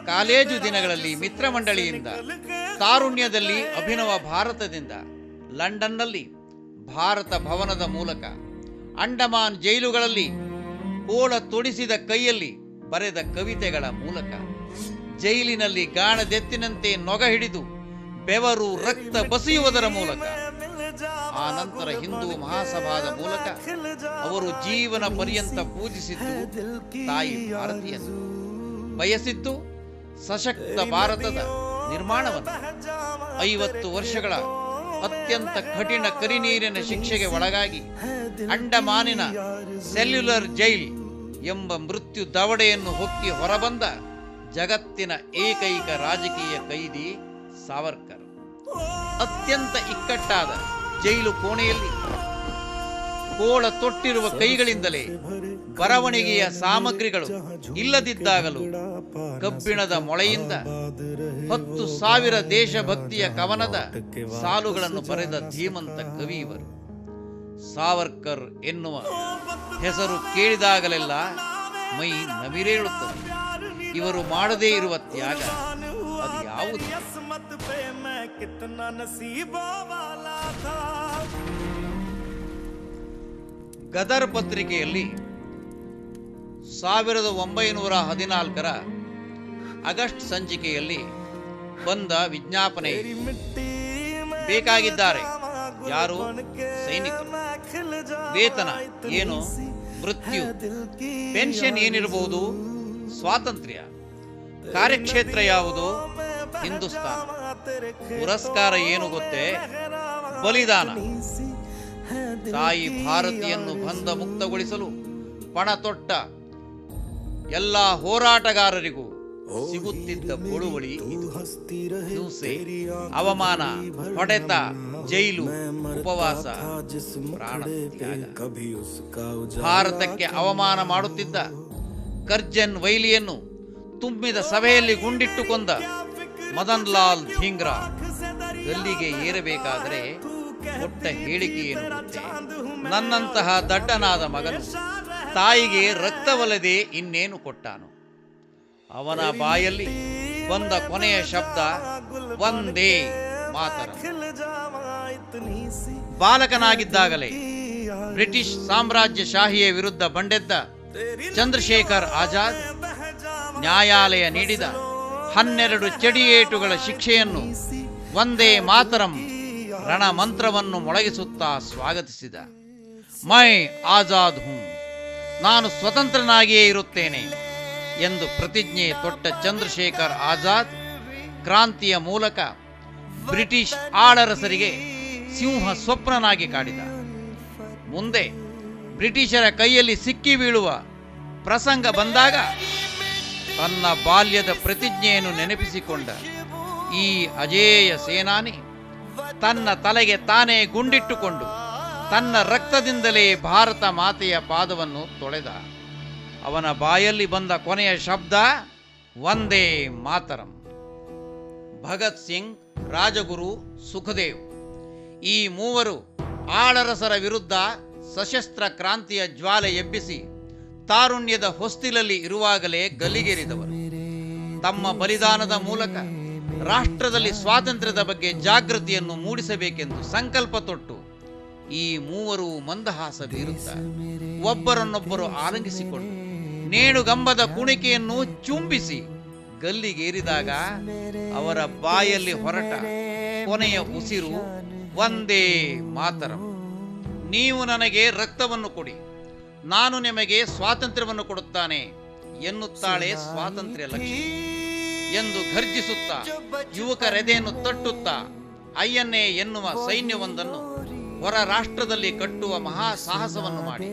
ಕಾಲೇಜು ದಿನಗಳಲ್ಲಿ ಮಿತ್ರಮಂಡಳಿಯಿಂದ, ತಾರುಣ್ಯದಲ್ಲಿ ಅಭಿನವ ಭಾರತದಿಂದ, ಲಂಡನ್ನಲ್ಲಿ ಭಾರತ ಭವನದ ಮೂಲಕ, ಅಂಡಮಾನ್ ಜೈಲುಗಳಲ್ಲಿ ಕೋಳ ತೊಡಿಸಿದ ಕೈಯಲ್ಲಿ ಬರೆದ ಕವಿತೆಗಳ ಮೂಲಕ, ಜೈಲಿನಲ್ಲಿ ಗಾಣದೆತ್ತಿನಂತೆ ನೊಗ ಹಿಡಿದು ಬೆವರು ರಕ್ತ ಬಸಿಯುವುದರ ಮೂಲಕ, ಆ ನಂತರ ಹಿಂದೂ ಮಹಾಸಭಾದ ಮೂಲಕ ಅವರು ಜೀವನ ಪರ್ಯಂತ ಪೂಜಿಸಿದ್ದು ತಾಯಿ ಭಾರತೀಯನ್ನು, ಬಯಸಿದ್ದು ಸಶಕ್ತ ಭಾರತದ ನಿರ್ಮಾಣವನ್ನು. 50 ವರ್ಷಗಳ ಅತ್ಯಂತ ಕಠಿಣ ಕರಿನೀರಿನ ಶಿಕ್ಷೆಗೆ ಒಳಗಾಗಿ ಅಂಡಮಾನಿನ ಸೆಲ್ಯುಲರ್ ಜೈಲ್ ಎಂಬ ಮೃತ್ಯು ದವಡೆಯನ್ನು ಹೊಕ್ಕಿ ಹೊರಬಂದ ಜಗತ್ತಿನ ಏಕೈಕ ರಾಜಕೀಯ ಕೈದಿ ಸಾವರ್ಕರ್. ಅತ್ಯಂತ ಇಕ್ಕಟ್ಟಾದ ಜೈಲು ಕೋಣೆಯಲ್ಲಿ ಕೋಳ ತೊಟ್ಟಿರುವ ಕೈಗಳಿಂದಲೇ ಬರವಣಿಗೆಯ ಸಾಮಗ್ರಿಗಳು ಇಲ್ಲದಿದ್ದಾಗಲೂ ಕಬ್ಬಿಣದ ಮೊಳೆಯಿಂದ 10,000 ದೇಶಭಕ್ತಿಯ ಕವನದ ಸಾಲುಗಳನ್ನು ಬರೆದ ಧೀಮಂತ ಕವಿ ಇವರು. ಸಾವರ್ಕರ್ ಎನ್ನುವ ಹೆಸರು ಕೇಳಿದಾಗಲೆಲ್ಲ ಮೈ ನವಿರೇಳುತ್ತದೆ. ಇವರು ಮಾಡದೇ ಇರುವ ತ್ಯಾಗ ಅದು ಯಾವುದು? ಗದರ್ ಪತ್ರಿಕೆಯಲ್ಲಿ 1914ರ ಆಗಸ್ಟ್ ಸಂಚಿಕೆಯಲ್ಲಿ ಬಂದ ವಿಜ್ಞಾಪನೆ, ಬೇಕಾಗಿದ್ದಾರೆ ಯಾರು? ಸೈನಿಕರು. ವೇತನ ಏನು? ಮೃತ್ಯು. ಪೆನ್ಷನ್ ಏನಿರಬಹುದು? ಸ್ವಾತಂತ್ರ್ಯ. ಕಾರ್ಯಕ್ಷೇತ್ರ ಯಾವುದು? ಹಿಂದೂಸ್ತಾನ. ಪುರಸ್ಕಾರ ಏನು ಗೊತ್ತೇ? ಬಲಿದಾನ. ತಾಯಿ ಭಾರತಿಯನ್ನು ಬಂಧ ಮುಕ್ತಗೊಳಿಸಲು ಪಣ ತೊಟ್ಟ ಎಲ್ಲ ಹೋರಾಟಗಾರರಿಗೂ ಸಿಗುತ್ತಿದ್ದ ಬಳುವಳಿ ಇದು. ಹಿಂಸೆ, ಅವಮಾನ, ಹೊಡೆತ, ಜೈಲು, ಉಪವಾಸ, ಪ್ರಾಣ ತ್ಯಾಗ. ಭಾರತಕ್ಕೆ ಅವಮಾನ ಮಾಡುತ್ತಿದ್ದ ಕರ್ಜನ್ ವೈಲಿಯನ್ನು ತುಂಬಿದ ಸಭೆಯಲ್ಲಿ ಗುಂಡಿಟ್ಟು ಕೊಂದ ಮದನ್ ಲಾಲ್ ಧೀಂಗ್ರಾ ಗಲ್ಲಿಗೆ ಏರಬೇಕಾದರೆ ಕೊಟ್ಟ ಹೇಳಿಕೆ ಏನು ಗೊತ್ತೇ? ನನ್ನಂತಹ ದಡ್ಡನಾದ ಮಗನು ತಾಯಿಗೆ ರಕ್ತವಲ್ಲದೆ ಇನ್ನೇನು ಕೊಟ್ಟಾನು? ಅವನ ಬಾಯಲ್ಲಿ ಬಂದ ಕೊನೆಯ ಶಬ್ದ ವಂದೇ ಮಾತರಂ. ಬಾಲಕನಾಗಿದ್ದಾಗಲೇ ಬ್ರಿಟಿಷ್ ಸಾಮ್ರಾಜ್ಯಶಾಹಿಯ ವಿರುದ್ಧ ಬಂಡೆದ್ದ ಚಂದ್ರಶೇಖರ್ ಆಜಾದ್ ನ್ಯಾಯಾಲಯ ನೀಡಿದ 12 ಚಡಿಯೇಟುಗಳ ಶಿಕ್ಷೆಯನ್ನು ವಂದೇ ಮಾತರಂ ರಣ ಮಂತ್ರವನ್ನು ಮೊಳಗಿಸುತ್ತಾ ಸ್ವಾಗತಿಸಿದ. ಮೈ ಆಜಾದ್ ಹೂಂ, ನಾನು ಸ್ವತಂತ್ರನಾಗಿಯೇ ಇರುತ್ತೇನೆ ಎಂದು ಪ್ರತಿಜ್ಞೆ ತೊಟ್ಟ ಚಂದ್ರಶೇಖರ್ ಆಜಾದ್ ಕ್ರಾಂತಿಯ ಮೂಲಕ ಬ್ರಿಟಿಷ್ ಆಳರಸರಿಗೆ ಸಿಂಹ ಸ್ವಪ್ನನಾಗಿ ಕಾಡಿದ. ಮುಂದೆ ಬ್ರಿಟಿಷರ ಕೈಯಲ್ಲಿ ಸಿಕ್ಕಿ ಬೀಳುವ ಪ್ರಸಂಗ ಬಂದಾಗ ತನ್ನ ಬಾಲ್ಯದ ಪ್ರತಿಜ್ಞೆಯನ್ನು ನೆನಪಿಸಿಕೊಂಡ ಈ ಅಜೇಯ ಸೇನಾನಿ ತನ್ನ ತಲೆಗೆ ತಾನೇ ಗುಂಡಿಟ್ಟುಕೊಂಡು ತನ್ನ ರಕ್ತದಿಂದಲೇ ಭಾರತ ಮಾತೆಯ ಪಾದವನ್ನು ತೊಳೆದ. ಅವನ ಬಾಯಲ್ಲಿ ಬಂದ ಕೊನೆಯ ಶಬ್ದ ವಂದೇ ಮಾತರಂ. ಭಗತ್ ಸಿಂಗ್, ರಾಜಗುರು, ಸುಖದೇವ್ ಈ ಮೂವರು ಆಳರಸರ ವಿರುದ್ಧ ಸಶಸ್ತ್ರ ಕ್ರಾಂತಿಯ ಜ್ವಾಲೆ ಎಬ್ಬಿಸಿ ತಾರುಣ್ಯದ ಹೊಸ್ತಿಲಲ್ಲಿ ಇರುವಾಗಲೇ ಗಲ್ಲಿಗೇರಿದವರು. ತಮ್ಮ ಬಲಿದಾನದ ಮೂಲಕ ರಾಷ್ಟ್ರದಲ್ಲಿ ಸ್ವಾತಂತ್ರ್ಯದ ಬಗ್ಗೆ ಜಾಗೃತಿಯನ್ನು ಮೂಡಿಸಬೇಕೆಂದು ಸಂಕಲ್ಪ ತೊಟ್ಟು ಈ ಮೂವರು ಮಂದಹಾಸ ಬೀರುತ್ತಾ ಒಬ್ಬರನ್ನೊಬ್ಬರು ಆಲಂಗಿಸಿಕೊಂಡು ನೇಣುಗಂಬದ ಕುಣಿಕೆಯನ್ನು ಚುಂಬಿಸಿ ಗಲ್ಲಿಗೇರಿದಾಗ ಅವರ ಬಾಯಲ್ಲಿ ಹೊರಟ ಕೊನೆಯ ಉಸಿರು ಒಂದೇ ಮಾತರಂ. ನೀವು ನನಗೆ ರಕ್ತವನ್ನು ಕೊಡಿ, ನಾನು ನಿಮಗೆ ಸ್ವಾತಂತ್ರ್ಯವನ್ನು ಕೊಡುತ್ತಾನೆ ಎನ್ನುತ್ತಾಳೆ ಸ್ವಾತಂತ್ರ್ಯ ಲಕ್ಷ್ಮಿ ಎಂದು ಘರ್ಜಿಸುತ್ತಾ ಯುವಕರೆದೆಯನ್ನು ತಟ್ಟುತ್ತಾ ಐಎನ್ಎ ಎನ್ನುವ ಸೈನ್ಯವೊಂದನ್ನು ಹೊರ ರಾಷ್ಟ್ರದಲ್ಲಿ ಕಟ್ಟುವ ಮಹಾ ಸಾಹಸವನ್ನು ಮಾಡಿ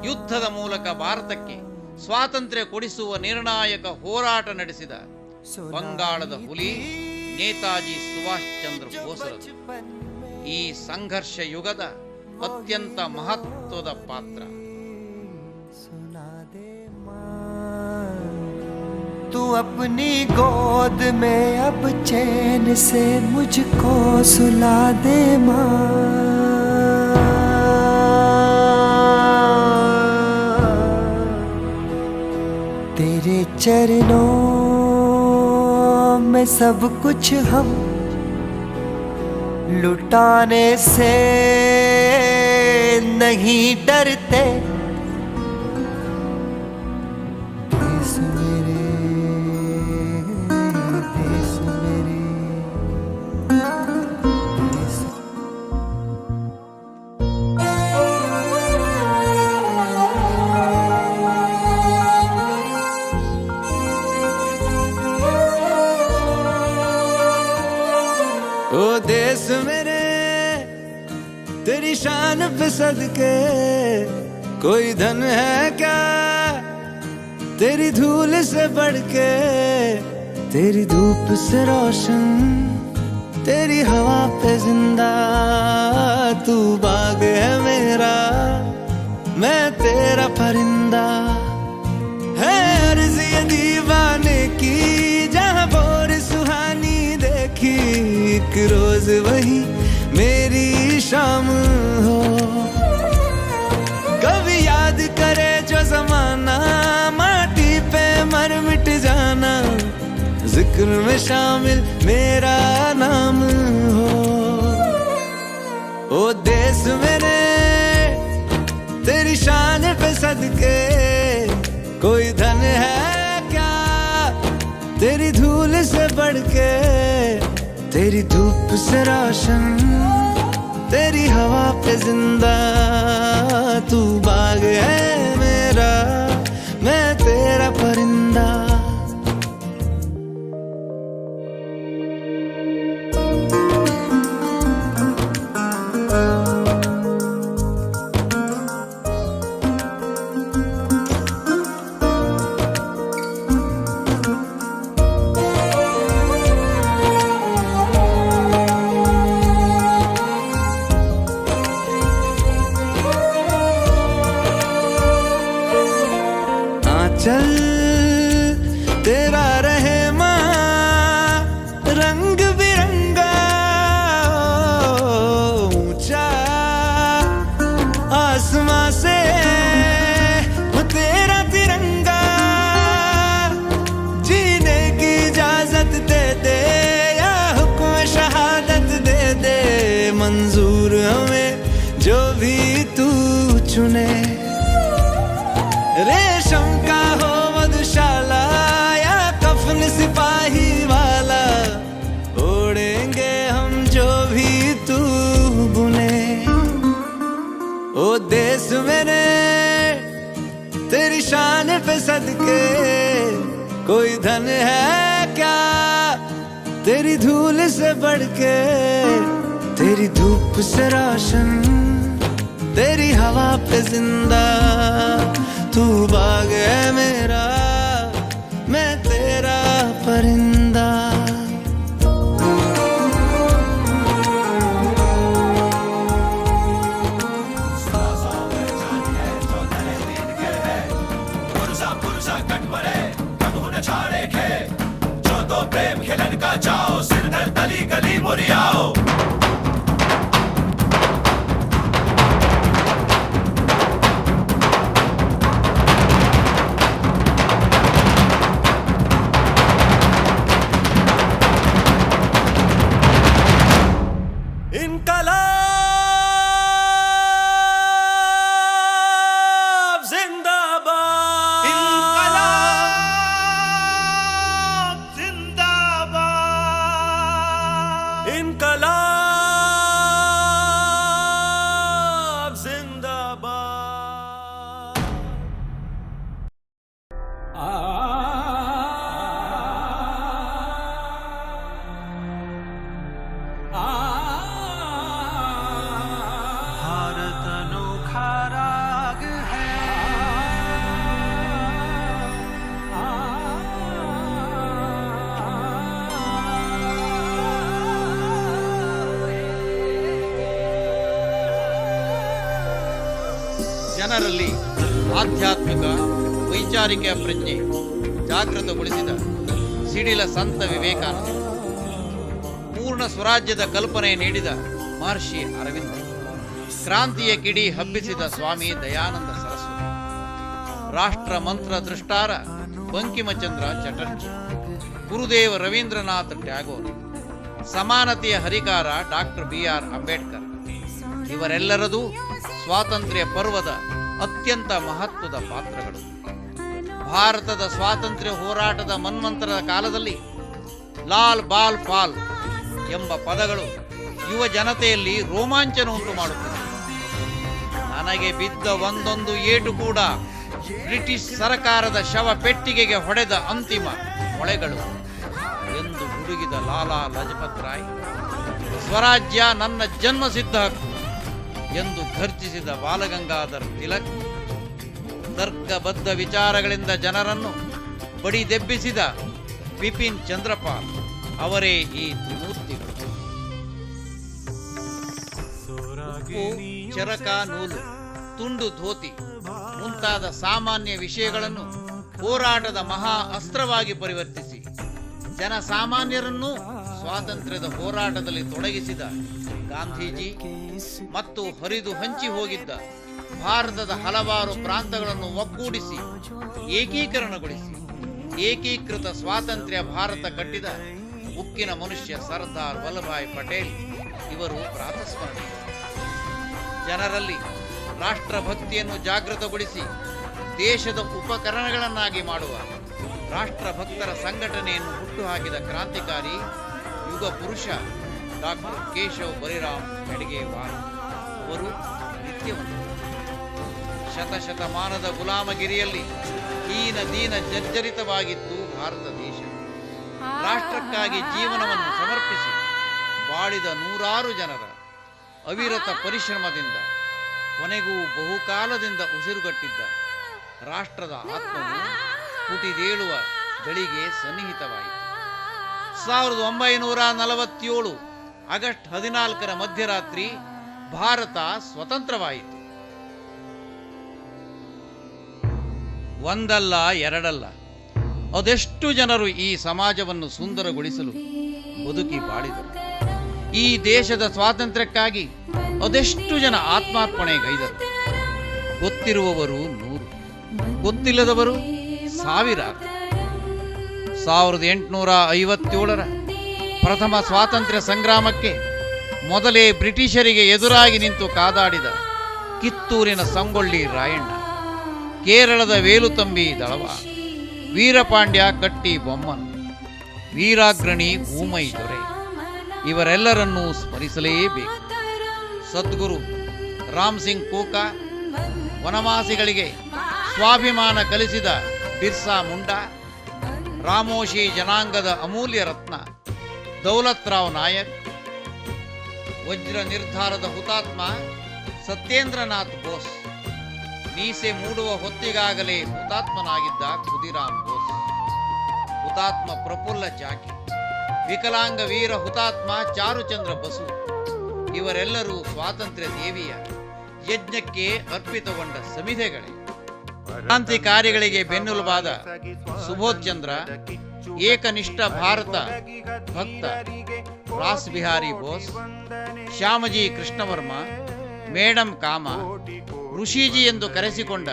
ಯುದ್ಧದ ಮೂಲಕ ಭಾರತಕ್ಕೆ ಸ್ವಾತಂತ್ರ್ಯ ಕೊಡಿಸುವ ನಿರ್ಣಾಯಕ ಹೋರಾಟ ನಡೆಸಿದ ಬಂಗಾಳದ ಹುಲಿ ನೇತಾಜಿ ಸುಭಾಷ್ ಚಂದ್ರ ಬೋಸ್ರದು. ಈ ಸಂಘರ್ಷ ಯುಗದ ಅತ್ಯಂತ ಮಹತ್ವದ ಪಾತ್ರ. तू अपनी गोद में अब चैन से मुझको सुला दे माँ। तेरे चरणों में सब कुछ हम लुटाने से नहीं डरते। ओ देश मेरे तेरी शान पे सदके कोई धन है क्या तेरी धूल से बढ़ के। तेरी धूप से रोशन तेरी हवा पे जिंदा तू बाग है मेरा मैं तेरा परिंदा। है अर्ज़ ये दीवाने की जहाँ बोर सुहानी देखी एक रोज वही मेरी शाम हो। कभी याद करे जो जमाना माटी पे मर मिट जाना जिक्र में शामिल मेरा नाम हो। ओ देश मेरे तेरी शान पे सदके कोई धन है क्या तेरी धूल से बढ़ के। तेरी धूप से रोशन तेरी हवा पे जिंदा तू बाग है मेरा मैं तेरा परिंदा। चल तेरा रहे माँ रंग बिरंगा ऊंचा आसमां से तेरा तिरंगा। जीने की इजाजत दे दे या हुक्म शहादत दे दे मंजूर हमें जो भी तू चुने। रेशम का हो मधुशाला या कफन सिपाही वाला ओढ़ेंगे हम जो भी तू बुने। ओ देश मेरे तेरी शान पे सदके कोई धन है क्या तेरी धूल से बढ़ के। तेरी धूप से रोशन तेरी हवा पे जिंदा तू बाग है मेरा मैं तेरा परिंदा। प्रेम खिलन का जाओ सिर दर तली गली मुरियाओ जिंदाबाद। भारत अनोखा राग है, ಜನರಲ್ಲಿ ಆಧ್ಯಾತ್ಮಿಕ ವೈಚಾರಿಕ ಪ್ರಜ್ಞೆ ಜಾಗೃತಗೊಳಿಸಿದ ಸಿಡಿಲ ಸಂತ ವಿವೇಕಾನಂದ, ಪೂರ್ಣ ಸ್ವರಾಜ್ಯದ ಕಲ್ಪನೆ ನೀಡಿದ ಮಹರ್ಷಿ ಅರವಿಂದ, ಕ್ರಾಂತಿಯ ಕಿಡಿ ಹಬ್ಬಿಸಿದ ಸ್ವಾಮಿ ದಯಾನಂದ ಸರಸ್ವತಿ, ರಾಷ್ಟ್ರ ಮಂತ್ರ ದೃಷ್ಟಾರ ಬಂಕಿಮಚಂದ್ರ ಚಟರ್ಜಿ, ಗುರುದೇವ ರವೀಂದ್ರನಾಥ ಟ್ಯಾಗೋರ್, ಸಮಾನತೆಯ ಹರಿಕಾರ ಡಾಕ್ಟರ್ BR ಅಂಬೇಡ್ಕರ್, ಇವರೆಲ್ಲರದು ಸ್ವಾತಂತ್ರ್ಯ ಪರ್ವದ ಅತ್ಯಂತ ಮಹತ್ವದ ಪಾತ್ರಗಳು. ಭಾರತದ ಸ್ವಾತಂತ್ರ್ಯ ಹೋರಾಟದ ಮನ್ವಂತರದ ಕಾಲದಲ್ಲಿ ಲಾಲ್ ಬಾಲ್ ಪಾಲ್ ಎಂಬ ಪದಗಳು ಯುವ ಜನತೆಯಲ್ಲಿ ರೋಮಾಂಚನ ಉಂಟು ಮಾಡುತ್ತದೆ. ನನಗೆ ಬಿದ್ದ ಒಂದೊಂದು ಏಟು ಕೂಡ ಬ್ರಿಟಿಷ್ ಸರಕಾರದ ಶವ ಪೆಟ್ಟಿಗೆಗೆ ಹೊಡೆದ ಅಂತಿಮ ಮೊಳೆಗಳು ಎಂದು ಗುಡುಗಿದ ಲಾಲಾ ಲಜಪತ್ ರಾಯ್, ಸ್ವರಾಜ್ಯ ನನ್ನ ಜನ್ಮಸಿದ್ಧ ಹಕ್ಕು ಎಂದು ಘರ್ಜಿಸಿದ ಬಾಲಗಂಗಾಧರ್ ತಿಲಕ್, ತರ್ಕಬದ್ಧ ವಿಚಾರಗಳಿಂದ ಜನರನ್ನು ಬಡಿದೆಬ್ಬಿಸಿದ ಬಿಪಿನ್ ಚಂದ್ರಪಾಲ್ ಅವರೇ ಈ ತ್ರಿಮೂರ್ತಿಗಳು. ಉಪ್ಪು, ಚರಕ, ನೂಲು, ತುಂಡು ಧೋತಿ ಮುಂತಾದ ಸಾಮಾನ್ಯ ವಿಷಯಗಳನ್ನು ಹೋರಾಟದ ಮಹಾ ಅಸ್ತ್ರವಾಗಿ ಪರಿವರ್ತಿಸಿ ಜನಸಾಮಾನ್ಯರನ್ನು ಸ್ವಾತಂತ್ರ್ಯದ ಹೋರಾಟದಲ್ಲಿ ತೊಡಗಿಸಿದ ಗಾಂಧೀಜಿ ಮತ್ತು ಹರಿದು ಹಂಚಿ ಹೋಗಿದ್ದ ಭಾರತದ ಹಲವಾರು ಪ್ರಾಂತಗಳನ್ನು ಒಗ್ಗೂಡಿಸಿ ಏಕೀಕರಣಗೊಳಿಸಿ ಏಕೀಕೃತ ಸ್ವಾತಂತ್ರ್ಯ ಭಾರತ ಕಟ್ಟಿದ ಉಕ್ಕಿನ ಮನುಷ್ಯ ಸರ್ದಾರ್ ವಲ್ಲಭಾಯ್ ಪಟೇಲ್ ಇವರು ಪ್ರಾತಸ್ಮರಣೀಯ. ಜನರಲ್ಲಿ ರಾಷ್ಟ್ರಭಕ್ತಿಯನ್ನು ಜಾಗೃತಗೊಳಿಸಿ ದೇಶದ ಉಪಕರಣಗಳನ್ನಾಗಿ ಮಾಡುವ ರಾಷ್ಟ್ರಭಕ್ತರ ಸಂಘಟನೆಯನ್ನು ಹುಟ್ಟುಹಾಕಿದ ಕ್ರಾಂತಿಕಾರಿ ಯುಗ ಪುರುಷ ಡಾಕ್ಟರ್ ಕೇಶವ್ ಬಲಿರಾಮ್ ಹೆಡ್ಗೇವಾರ್ ಅವರು ನಿತ್ಯವಂತರು. ಶತಶತಮಾನದ ಗುಲಾಮಗಿರಿಯಲ್ಲಿ ಹೀನ ದೀನ ಜರ್ಜರಿತವಾಗಿತ್ತು ಭಾರತ ದೇಶ. ರಾಷ್ಟ್ರಕ್ಕಾಗಿ ಜೀವನವನ್ನು ಸಮರ್ಪಿಸಿ ಬಾಳಿದ ನೂರಾರು ಜನರ ಅವಿರತ ಪರಿಶ್ರಮದಿಂದ ಕೊನೆಗೂ ಬಹುಕಾಲದಿಂದ ಉಸಿರುಗಟ್ಟಿದ್ದ ರಾಷ್ಟ್ರದ ಆತ್ಮವು ಪುಟಿದೇಳುವ ಗಳಿಗೆ ಸನ್ನಿಹಿತವಾಯಿತು. 1947 ಆಗಸ್ಟ್ 14ರ ಮಧ್ಯರಾತ್ರಿ ಭಾರತ ಸ್ವತಂತ್ರವಾಯಿತು. ಒಂದಲ್ಲ ಎರಡಲ್ಲ, ಅದೆಷ್ಟು ಜನರು ಈ ಸಮಾಜವನ್ನು ಸುಂದರಗೊಳಿಸಲು ಬದುಕಿ ಬಾಳಿದರು. ಈ ದೇಶದ ಸ್ವಾತಂತ್ರ್ಯಕ್ಕಾಗಿ ಅದೆಷ್ಟು ಜನ ಆತ್ಮಾರ್ಪಣೆಗೈದರು. ಗೊತ್ತಿರುವವರು 100, ಗೊತ್ತಿಲ್ಲದವರು ಸಾವಿರಾರು. 1857ರ ಪ್ರಥಮ ಸ್ವಾತಂತ್ರ್ಯ ಸಂಗ್ರಾಮಕ್ಕೆ ಮೊದಲೇ ಬ್ರಿಟಿಷರಿಗೆ ಎದುರಾಗಿ ನಿಂತು ಕಾದಾಡಿದ ಕಿತ್ತೂರಿನ ಸಂಗೊಳ್ಳಿ ರಾಯಣ್ಣ, ಕೇರಳದ ವೇಲುತಂಬಿ ದಳವ, ವೀರಪಾಂಡ್ಯ ಕಟ್ಟಿ ಬೊಮ್ಮನ್, ವೀರಾಗ್ರಣಿ ಊಮೈ ದೊರೆ ಇವರೆಲ್ಲರನ್ನೂ ಸ್ಮರಿಸಲೇಬೇಕು. ಸದ್ಗುರು ರಾಮ್ ಸಿಂಗ್ ಕೋಕಾ, ವನವಾಸಿಗಳಿಗೆ ಸ್ವಾಭಿಮಾನ ಕಲಿಸಿದ ಬಿರ್ಸಾ ಮುಂಡಾ, ರಾಮೋಶಿ ಜನಾಂಗದ ಅಮೂಲ್ಯ ರತ್ನ ದೌಲತ್ ರಾವ್ ನಾಯಕ್, ವಜ್ರ ನಿರ್ಧಾರದ ಹುತಾತ್ಮ ಸತ್ಯೇಂದ್ರನಾಥ್ ಬೋಸ್, ಮೀಸೆ ಮೂಡುವ ಹೊತ್ತಿಗಾಗಲೇ ಹುತಾತ್ಮನಾಗಿದ್ದ ಖುದಿರಾಮ್ ಬೋಸ್, ಹುತಾತ್ಮ ಪ್ರಫುಲ್ಲ ಚಾಕಿ, ವಿಕಲಾಂಗ ವೀರ ಹುತಾತ್ಮ ಚಾರುಚಂದ್ರ ಬಸು ಇವರೆಲ್ಲರೂ ಸ್ವಾತಂತ್ರ್ಯ ದೇವಿಯ ಯಜ್ಞಕ್ಕೆ ಅರ್ಪಿತಗೊಂಡ ಸಮಿಧೆಗಳೇ. ಕ್ರಾಂತಿಕಾರಿಗಳಿಗೆ ಬೆನ್ನೆಲುಬಾದ ಸುಬೋಧ್ ಚಂದ್ರ, ಏಕನಿಷ್ಠ ಭಾರತ ಭಕ್ತ ರಾಸ್ ಬಿಹಾರಿ ಬೋಸ್, ಶ್ಯಾಮಜಿ ಕೃಷ್ಣವರ್ಮ, ಮೇಡಂ ಕಾಮ, ಋಷಿಜಿ ಎಂದು ಕರೆಸಿಕೊಂಡ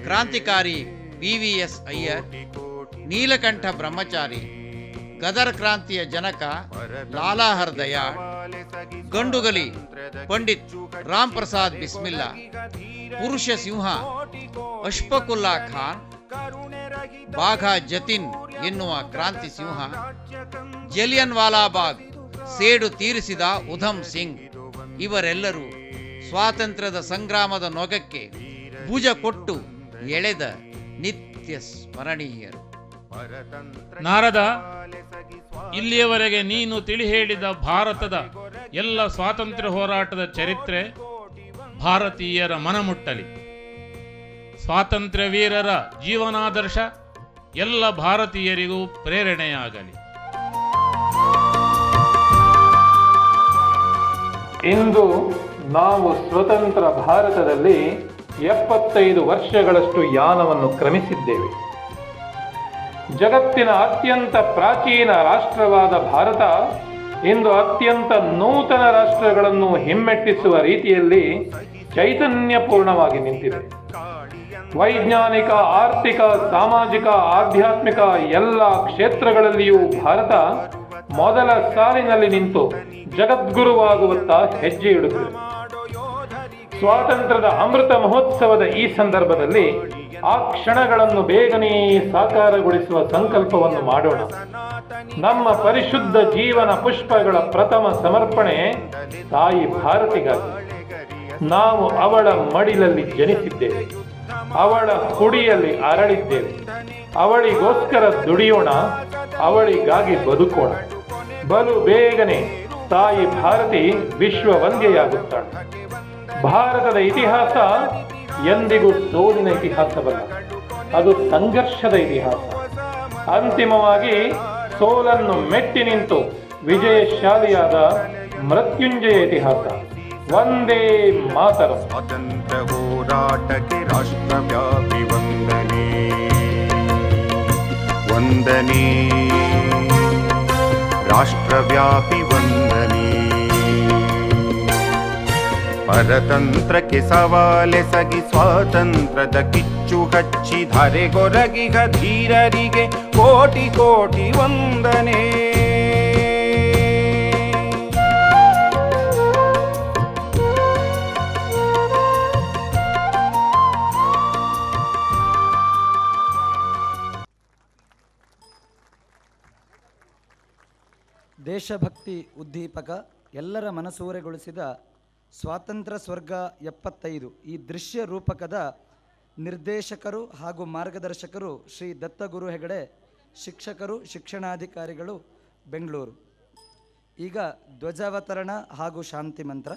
ಕ್ರಾಂತಿಕಾರಿ VVS ಅಯ್ಯರ್, ನೀಲಕಂಠ ಬ್ರಹ್ಮಚಾರಿ, ಗದರ್ ಕ್ರಾಂತಿಯ ಜನಕ ಲಾಲಾಹರ್ ದಯಾಳ್, ಗಂಡುಗಲಿ ಪಂಡಿತ್ ರಾಮ್ ಪ್ರಸಾದ್ ಬಿಸ್ಮಿಲ್ಲಾ, ಪುರುಷ ಸಿಂಹ ಅಶ್ಫಕುಲ್ಲಾ ಖಾನ್, ಬಾಘಾ ಜತಿನ್ ಎನ್ನುವ ಕ್ರಾಂತಿ ಸಿಂಹ, ಜಲಿಯನ್ ವಾಲಾಬಾಗ್ ಸೇಡು ತೀರಿಸಿದ ಉಧಮ್ ಸಿಂಗ್ ಇವರೆಲ್ಲರೂ ಸ್ವಾತಂತ್ರ್ಯದ ಸಂಗ್ರಾಮದ ನೊಗಕ್ಕೆ ಭುಜ ಕೊಟ್ಟು ಎಳೆದ ನಿತ್ಯ ಸ್ಮರಣೀಯರು. ನಾರದ, ಇಲ್ಲಿಯವರೆಗೆ ನೀನು ತಿಳಿ ಹೇಳಿದ ಭಾರತದ ಎಲ್ಲ ಸ್ವಾತಂತ್ರ್ಯ ಹೋರಾಟದ ಚರಿತ್ರೆ ಭಾರತೀಯರ ಮನಮುಟ್ಟಲಿ. ಸ್ವಾತಂತ್ರ್ಯ ವೀರರ ಜೀವನಾದರ್ಶ ಎಲ್ಲ ಭಾರತೀಯರಿಗೂ ಪ್ರೇರಣೆಯಾಗಲಿ. ಇಂದು ನಾವು ಸ್ವತಂತ್ರ ಭಾರತದಲ್ಲಿ 75 ವರ್ಷಗಳಷ್ಟು ಯಾನವನ್ನು ಕ್ರಮಿಸಿದ್ದೇವೆ. ಜಗತ್ತಿನ ಅತ್ಯಂತ ಪ್ರಾಚೀನ ರಾಷ್ಟ್ರವಾದ ಭಾರತ ಇಂದು ಅತ್ಯಂತ ನೂತನ ರಾಷ್ಟ್ರಗಳನ್ನು ಹಿಮ್ಮೆಟ್ಟಿಸುವ ರೀತಿಯಲ್ಲಿ ಚೈತನ್ಯಪೂರ್ಣವಾಗಿ ನಿಂತಿದೆ. ವೈಜ್ಞಾನಿಕ, ಆರ್ಥಿಕ, ಸಾಮಾಜಿಕ, ಆಧ್ಯಾತ್ಮಿಕ ಎಲ್ಲ ಕ್ಷೇತ್ರಗಳಲ್ಲಿಯೂ ಭಾರತ ಮೊದಲ ಸಾಲಿನಲ್ಲಿ ನಿಂತು ಜಗದ್ಗುರುವಾಗುವತ್ತ ಹೆಜ್ಜೆ ಇಡುತ್ತದೆ. ಸ್ವಾತಂತ್ರ್ಯದ ಅಮೃತ ಮಹೋತ್ಸವದ ಈ ಸಂದರ್ಭದಲ್ಲಿ ಆ ಕ್ಷಣಗಳನ್ನು ಬೇಗನೆ ಸಾಕಾರಗೊಳಿಸುವ ಸಂಕಲ್ಪವನ್ನು ಮಾಡೋಣ. ನಮ್ಮ ಪರಿಶುದ್ಧ ಜೀವನ ಪುಷ್ಪಗಳ ಪ್ರಥಮ ಸಮರ್ಪಣೆ ತಾಯಿ ಭಾರತಿಗಾಗಿ. ನಾವು ಅವಳ ಮಡಿಲಲ್ಲಿ ಜನಿಸಿದ್ದೇವೆ, ಅವಳ ಕುಡಿಯಲ್ಲಿ ಅರಳಿದ್ದೇವೆ. ಅವಳಿಗೋಸ್ಕರ ದುಡಿಯೋಣ, ಅವಳಿಗಾಗಿ ಬದುಕೋಣ. ಬಲು ಬೇಗನೆ ತಾಯಿ ಭಾರತಿ ವಿಶ್ವವಂದ್ಯೆಯಾಗುತ್ತಾಳೆ. ಭಾರತದ ಇತಿಹಾಸ ಎಂದಿಗೂ ಸೋಲಿನ ಇತಿಹಾಸವಲ್ಲ, ಅದು ಸಂಘರ್ಷದ ಇತಿಹಾಸ. ಅಂತಿಮವಾಗಿ ಸೋಲನ್ನು ಮೆಟ್ಟಿ ನಿಂತು ವಿಜಯಶಾಲಿಯಾದ ಮೃತ್ಯುಂಜಯ ಇತಿಹಾಸ. ವಂದೇ ಮಾತರಂ. ಸ್ವಾತಂತ್ರ್ಯ ಹೋರಾಟಕ್ಕೆ ರಾಷ್ಟ್ರವ್ಯಾಪಿ ವಂದನೆ ವಂದನೆ, ರಾಷ್ಟ್ರವ್ಯಾಪಿ ವಂದನೆ. ಪರತಂತ್ರಕ್ಕೆ ಸವಾಲೆಸಗಿ ಸ್ವಾತಂತ್ರ್ಯದ ಕಿಚ್ಚು ಹಚ್ಚಿ ಧರೆಗೊರಗಿಗ ಧೀರರಿಗೆ ಕೋಟಿ ಕೋಟಿ ವಂದನೆ. ದೇಶಭಕ್ತಿ ಉದ್ದೀಪಕ, ಎಲ್ಲರ ಮನಸೂರೆಗೊಳಿಸಿದ ಸ್ವಾತಂತ್ರ್ಯ ಸ್ವರ್ಗ 75 ಈ ದೃಶ್ಯ ರೂಪಕದ ನಿರ್ದೇಶಕರು ಹಾಗೂ ಮಾರ್ಗದರ್ಶಕರು ಶ್ರೀ ದತ್ತಗುರು ಹೆಗಡೆ, ಶಿಕ್ಷಕರು, ಶಿಕ್ಷಣಾಧಿಕಾರಿಗಳು, ಬೆಂಗಳೂರು. ಈಗ ಧ್ವಜಾವತರಣ ಹಾಗೂ ಶಾಂತಿ ಮಂತ್ರ.